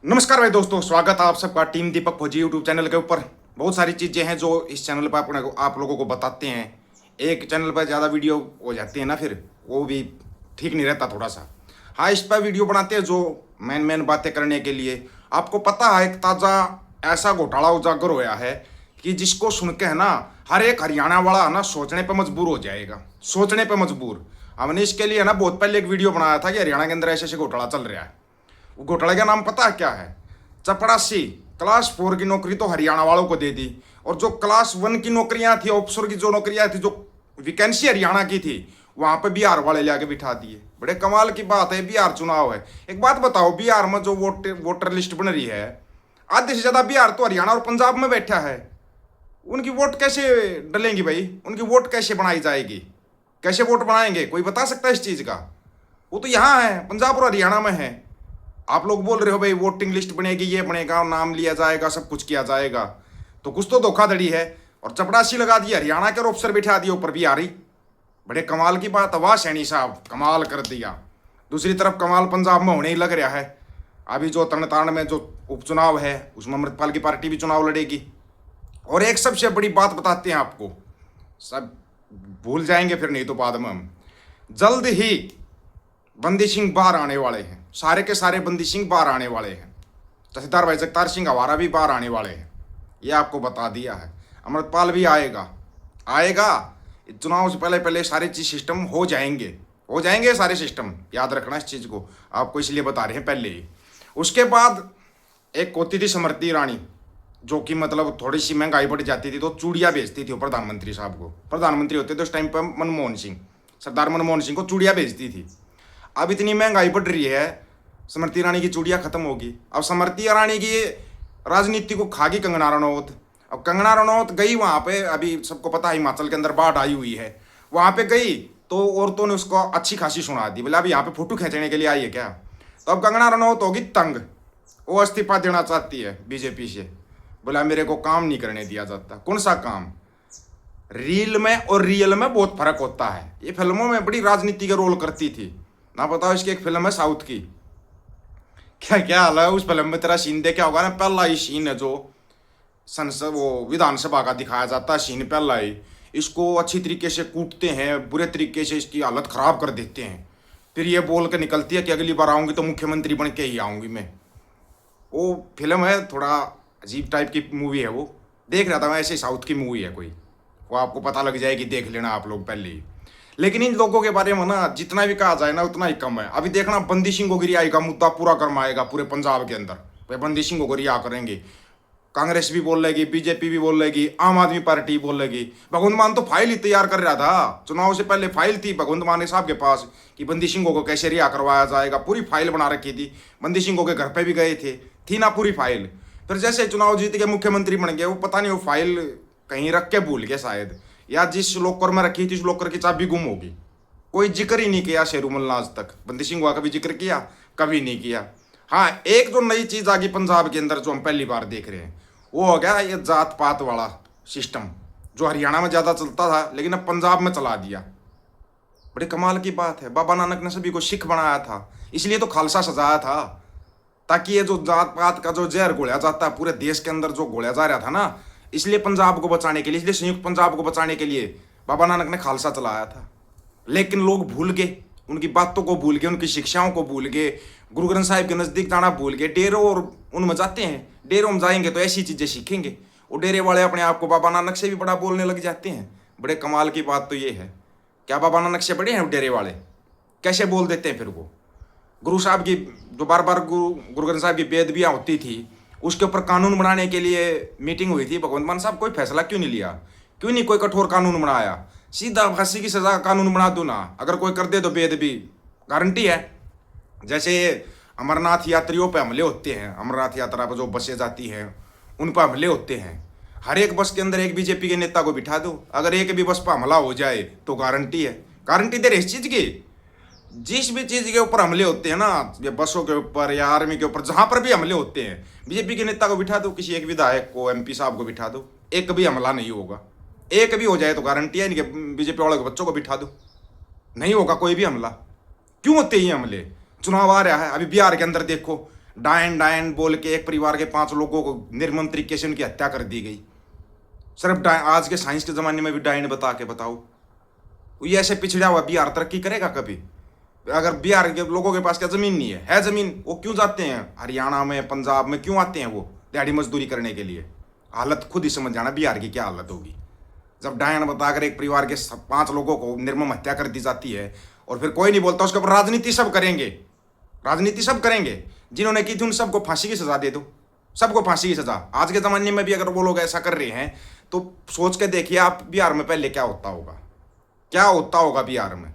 नमस्कार भाई दोस्तों, स्वागत है आप सबका टीम दीपक फौजी यूट्यूब चैनल के ऊपर। बहुत सारी चीज़ें हैं जो इस चैनल पर आप लोगों को बताते हैं। एक चैनल पर ज़्यादा वीडियो हो जाती है ना, फिर वो भी ठीक नहीं रहता थोड़ा सा। हाँ, इस पर वीडियो बनाते हैं जो मेन बातें करने के लिए। आपको पता है, एक ताज़ा ऐसा घोटाला उजागर होया है कि जिसको सुन के है ना, हर एक हरियाणा वाला है ना सोचने पर मजबूर हो जाएगा, सोचने पर मजबूर। हमने इसके लिए ना बहुत पहले एक वीडियो बनाया था कि हरियाणा के अंदर ऐसे ऐसे घोटाला चल रहा है। वो घोटाले का नाम पता है क्या है? चपरासी क्लास 4 की नौकरी तो हरियाणा वालों को दे दी, और जो क्लास 1 की नौकरियां थी, ऑफिसर की जो नौकरियां थी, जो वैकेंसी हरियाणा की थी, वहां पे बिहार वाले लाके बिठा दिए। बड़े कमाल की बात है, बिहार चुनाव है। एक बात बताओ, बिहार में जो वोटर लिस्ट बन रही है, आधे से ज्यादा बिहार तो हरियाणा और पंजाब में बैठा है। उनकी वोट कैसे डलेंगी भाई? उनकी वोट कैसे बनाई जाएगी? कैसे वोट बनाएंगे? कोई बता सकता है इस चीज का? वो तो यहाँ है, पंजाब और हरियाणा में है। आप लोग बोल रहे हो भाई वोटिंग लिस्ट बनेगी, ये बनेगा, नाम लिया जाएगा, सब कुछ किया जाएगा, तो कुछ तो धोखाधड़ी है। और चपरासी लगा दिया हरियाणा के, अफसर बिठा दिए ऊपर बिहारी। बड़े कमाल की बात है, वाह सैनी साहब, कमाल कर दिया। दूसरी तरफ कमाल पंजाब में होने ही लग रहा है। अभी जो तरनतारण में जो उपचुनाव है, उसमें अमृतपाल की पार्टी भी चुनाव लड़ेगी। और एक सबसे बड़ी बात बताते हैं आपको, सब भूल जाएंगे फिर नहीं तो बाद में हम। जल्द ही बंदी सिंह बाहर आने वाले हैं, सारे के सारे बंदी सिंह बाहर आने वाले हैं। तहसीलदार भाई जगतार सिंह हवारा भी बाहर आने वाले हैं, ये आपको बता दिया है। अमृतपाल भी आएगा चुनाव से पहले पहले सारे चीज सिस्टम हो जाएंगे सारे सिस्टम। याद रखना इस चीज को, आपको इसलिए बता रहे हैं पहले ही। उसके बाद एक होती थी स्मृति ईरानी, जो कि मतलब थोड़ी सी महंगाई बढ़ जाती थी तो चूड़ियाँ बेचती थी प्रधानमंत्री साहब को। प्रधानमंत्री होते थे उस टाइम पर मनमोहन सिंह, सरदार मनमोहन सिंह को चूड़ियाँ बेचती थी। अब इतनी महंगाई बढ़ रही है, स्मृति ईरानी की चूड़ियाँ खत्म होगी। अब स्मृति ईरानी की राजनीति को खागी कंगना रनौत। अब कंगना रनौत गई वहाँ पे, अभी सबको पता है हिमाचल के अंदर बाढ़ आई हुई है, वहाँ पे गई तो औरतों ने उसको अच्छी खासी सुना दी, बोला अभी यहाँ पे फोटो खींचने के लिए आई है क्या? तो अब कंगना रनौत होगी तंग, वो इस्तीफा देना चाहती है बीजेपी से। बोला मेरे को काम नहीं करने दिया जाता। कौन सा काम? रील में और रियल में बहुत फर्क होता है। ये फिल्मों में बड़ी राजनीति का रोल करती थी ना। बताओ, इसकी एक फिल्म है साउथ की, क्या क्या हाल है उस फिल्म में? तेरा सीन देखा होगा ना, पहला ही सीन है जो संसद वो विधानसभा का दिखाया जाता है सीन, पहला ही। इसको अच्छी तरीके से कूटते हैं, बुरे तरीके से इसकी हालत खराब कर देते हैं, फिर ये बोल के निकलती है कि अगली बार आऊँगी तो मुख्यमंत्री बन के ही आऊँगी मैं। वो फिल्म है, थोड़ा अजीब टाइप की मूवी है वो। देख रहा था मैं, ऐसे साउथ की मूवी है कोई, वो आपको पता लग जाएगी, देख लेना आप लोग पहले ही। लेकिन इन लोगों के बारे में ना जितना भी कहा जाए ना उतना ही कम है। अभी देखना, बंदी सिंह गोगरियाई का मुद्दा पूरा करवाएगा पूरे पंजाब के अंदर। भाई बंदी सिंह गोगरिया करेंगे, कांग्रेस भी बोल लेगी, बीजेपी भी बोल लेगी, आम आदमी पार्टी बोल लेगी। भगवंत मान तो फाइल ही तैयार कर रहा था, चुनाव से पहले फाइल थी भगवंत मान साहब के पास कि बंदी सिंह को कैसे रिहा करवाया जाएगा। पूरी फाइल बना रखी थी, बंदी सिंह के घर पे भी गए थे, थी ना पूरी फाइल। फिर जैसे चुनाव जीत के मुख्यमंत्री बन गए, वो पता नहीं वो फाइल कहीं रख के भूल गए शायद, या जिस लॉकर में रखी थी उस लॉकर की चाबी गुम होगी। कोई जिक्र ही नहीं किया शेरूमल ने आज तक। बंदी सिंह का कभी जिक्र किया? कभी नहीं किया। हाँ, एक जो नई चीज आ गई पंजाब के अंदर जो हम पहली बार देख रहे हैं, वो हो गया ये जात पात वाला सिस्टम, जो हरियाणा में ज्यादा चलता था लेकिन अब पंजाब में चला दिया। बड़ी कमाल की बात है। बाबा नानक ने सभी को सिख बनाया था, इसलिए तो खालसा सजाया था, ताकि ये जो जात पात का जो जहर घोला जाता है पूरे देश के अंदर जो घोला जा रहा था ना, इसलिए पंजाब को बचाने के लिए, इसलिए संयुक्त पंजाब को बचाने के लिए बाबा नानक ने खालसा चलाया था। लेकिन लोग भूल गए, उनकी बातों को भूल गए, उनकी शिक्षाओं को भूल गए, गुरु ग्रंथ साहिब के नजदीक जाना भूल गए। डेरों और उनमें जाते हैं, डेरों में जाएंगे तो ऐसी चीजें सीखेंगे। और डेरे वाले अपने आप को बाबा नानक से भी बड़ा बोलने लग जाते हैं। बड़े कमाल की बात तो ये है, क्या बाबा नानक से बड़े हैं डेरे वाले? कैसे बोल देते हैं फिर वो? गुरु साहब की जो बार बार गुरु ग्रंथ साहिब की बेअदबियां होती थी, उसके ऊपर कानून बनाने के लिए मीटिंग हुई थी। भगवंत मान साहब कोई फैसला क्यों नहीं लिया? क्यों नहीं कोई कठोर कानून बनाया? सीधा फांसी की सजा का कानून बना दो ना, अगर कोई कर दे तो बेअदबी गारंटी है। जैसे अमरनाथ यात्रियों पे हमले होते हैं, अमरनाथ यात्रा पर जो बसें जाती हैं उन पर हमले होते हैं, हर एक बस के अंदर एक बीजेपी के नेता को बिठा दो, अगर एक भी बस पर हमला हो जाए तो गारंटी है। गारंटी दे रहे इस चीज की, जिस भी चीज के ऊपर हमले होते हैं ना, ये बसों के ऊपर या आर्मी के ऊपर, जहां पर भी हमले होते हैं, बीजेपी के नेता को बिठा दो, किसी एक विधायक को, एमपी साहब को बिठा दो, एक भी हमला नहीं होगा। एक भी हो जाए तो गारंटी है, इनके बीजेपी वालों के बच्चों को बिठा दो, नहीं होगा कोई भी हमला। क्यों होते हैं हमले? चुनाव आ रहा है, अभी बिहार के अंदर देखो, डायन डायन बोल के एक परिवार के 5 लोगों को निर्मम तरीके से उनकी हत्या कर दी गई। सिर्फ आज के साइंस के ज़माने में भी डायन बता के बताओ, ये ऐसे पिछड़ा हुआ बिहार तरक्की करेगा कभी? अगर बिहार के लोगों के पास क्या ज़मीन नहीं है ज़मीन, वो क्यों जाते हैं हरियाणा में पंजाब में, क्यों आते हैं वो दिहाड़ी मजदूरी करने के लिए? हालत खुद ही समझ जाना बिहार की क्या हालत होगी जब डायन बताकर एक परिवार के 5 लोगों को निर्मम हत्या कर दी जाती है और फिर कोई नहीं बोलता। उसके ऊपर राजनीति सब करेंगे, राजनीति सब करेंगे। जिन्होंने की थी उन सबको फांसी की सजा दे दो, सबको फांसी की सजा। आज के ज़माने में भी अगर वो लोग ऐसा कर रहे हैं तो सोच के देखिए आप बिहार में पहले क्या होता होगा, क्या होता होगा बिहार में।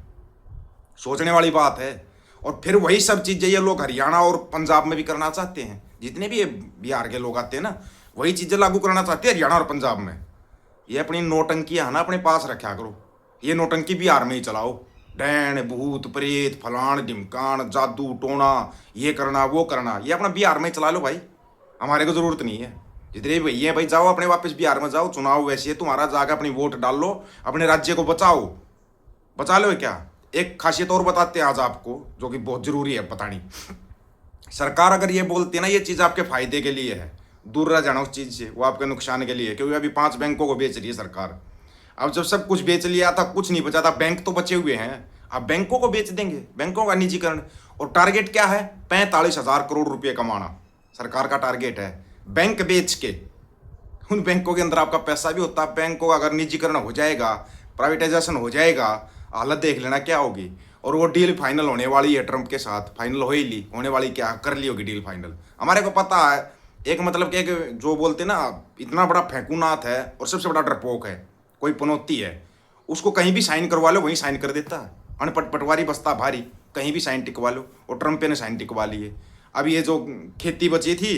सोचने वाली बात है। और फिर वही सब चीज़ें ये लोग हरियाणा और पंजाब में भी करना चाहते हैं। जितने भी ये बिहार के लोग आते हैं ना, वही चीज़ें लागू करना चाहते हैं हरियाणा और पंजाब में। ये अपनी नौटंकियाँ है ना अपने पास रखा करो, ये नौटंकी बिहार में ही चलाओ। डैन भूत प्रेत फलान ढिमकान जादू टोना, ये करना वो करना, ये अपना बिहार में चला लो भाई, हमारे को ज़रूरत नहीं है। जितने भी भैया भाई जाओ अपने वापस बिहार में जाओ, चुनाव वैसे है तुम्हारा, जाकर अपनी वोट डाल लो, अपने राज्य को बचाओ। बचा लो क्या? एक खासियत और बताते हैं आज आपको जो कि बहुत जरूरी है बतानी। सरकार अगर ये बोलती है ना ये चीज़ आपके फायदे के लिए है, दूर रह जाना उस चीज़ से, वो आपके नुकसान के लिए है। क्योंकि अभी 5 बैंकों को बेच रही है सरकार। अब जब सब कुछ बेच लिया था, कुछ नहीं बचा था, बैंक तो बचे हुए हैं, अब बैंकों को बेच देंगे, बैंकों का निजीकरण। और टारगेट क्या है? 45,000 करोड़ रुपये कमाना सरकार का टारगेट है, बैंक बेच के। उन बैंकों के अंदर आपका पैसा भी होता है। बैंकों का अगर निजीकरण हो जाएगा, प्राइवेटाइजेशन हो जाएगा, हालत देख लेना क्या होगी। और वो डील फाइनल होने वाली है ट्रंप के साथ, फाइनल हो ही ली, होने वाली क्या कर ली होगी डील फाइनल, हमारे को पता है। एक मतलब कि एक जो बोलते ना इतना बड़ा फेंकूनाथ है और सबसे बड़ा डरपोक है, कोई पनौती है, उसको कहीं भी साइन करवा लो वहीं साइन कर देता है। अनपट पटवारी बस्ता भारी, कहीं भी साइन टिकवा लो। और ट्रंप ने साइन टिकवा लिए। अब ये जो खेती बची थी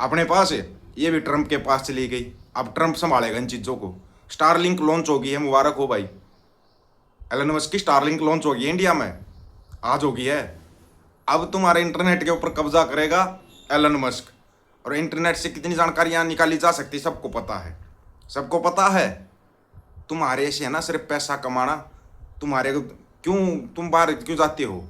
अपने पास, ये भी ट्रंप के पास चली गई। अब ट्रंप संभालेगा इन चीज़ों को। स्टारलिंक लॉन्च होगी है, मुबारक हो भाई। एलन मस्क की स्टारलिंक लॉन्च होगी इंडिया में, आज होगी है। अब तुम्हारे इंटरनेट के ऊपर कब्जा करेगा एलन मस्क। और इंटरनेट से कितनी जानकारियाँ निकाली जा सकती सबको पता है, सबको पता है। तुम्हारे से है ना सिर्फ पैसा कमाना। तुम्हारे क्यों तुम बाहर क्यों जाते हो?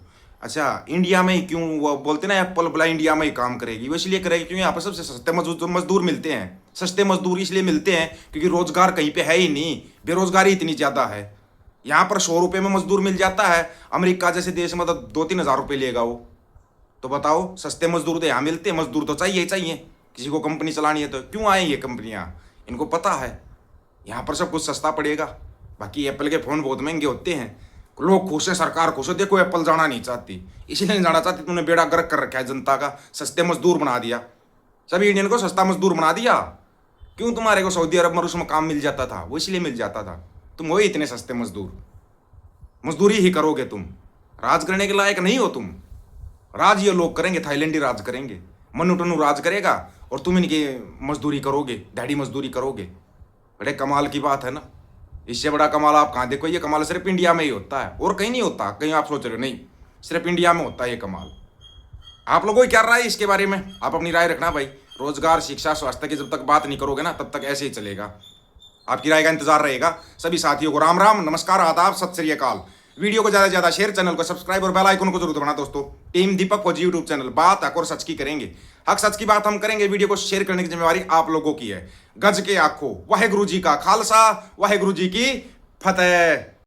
अच्छा इंडिया में ही क्यों? वो बोलते ना एप्पल बोला इंडिया में ही काम करेगी, वो इसलिए करेगी क्योंकि यहाँ पर सबसे सस्ते मजदूर मिलते हैं। सस्ते मजदूर इसलिए मिलते हैं क्योंकि रोजगार कहीं पे है ही नहीं, बेरोजगारी इतनी ज़्यादा है। यहाँ पर 100 रुपये में मजदूर मिल जाता है, अमेरिका जैसे देश में तो 2-3 हज़ार रुपये लेगा वो। तो बताओ सस्ते मजदूर तो यहाँ मिलते हैं, मजदूर तो चाहिए ही चाहिए। किसी को कंपनी चलानी है तो क्यों आए ये कंपनियाँ? इनको पता है यहाँ पर सब कुछ सस्ता पड़ेगा। बाकी एप्पल के फ़ोन बहुत महंगे होते हैं, लोग खुश हैं, सरकार खुश है। देखो एप्पल जाना नहीं चाहती, इसलिए नहीं जाना चाहती, तुमने बेड़ा गर्क कर रखा है जनता का, सस्ते मजदूर बना दिया, सभी इंडियन को सस्ता मजदूर बना दिया। क्यों? तुम्हारे को सऊदी अरब में उसमें काम मिल जाता था, वो इसलिए मिल जाता था। तुम वही इतने सस्ते मजदूर, मजदूरी ही करोगे तुम, राज करने के लायक नहीं हो तुम। राज ये लोग करेंगे, थाईलैंडी राज करेंगे, मनु टनु राज करेगा और तुम इनकी मजदूरी करोगे, दिहाड़ी मजदूरी करोगे। बड़े कमाल की बात है ना। इससे बड़ा कमाल आप कहाँ देखो? ये कमाल सिर्फ इंडिया में ही होता है और कहीं नहीं होता। कहीं आप सोच रहे हो नहीं, सिर्फ इंडिया में होता है ये कमाल। आप लोगों की क्या राय है इसके बारे में? आप अपनी राय रखना भाई। रोजगार शिक्षा स्वास्थ्य की जब तक बात नहीं करोगे ना तब तक ऐसे ही चलेगा। आपकी राय का इंतजार रहेगा। सभी साथियों को राम राम, नमस्कार, आदाब, सत श्री अकाल। वीडियो को ज़्यादा से ज़्यादा शेयर, चैनल को सब्सक्राइब और बेल आइकन को जरूर दबाना दोस्तों। टीम दीपक फौजी यूट्यूब चैनल, बात हक और सच की करेंगे, हक सच की बात हम करेंगे। वीडियो को शेयर करने की जिम्मेवारी आप लोगों की है। गज के आखो, वाहेगुरु जी का खालसा, वाहेगुरु जी की फतेह।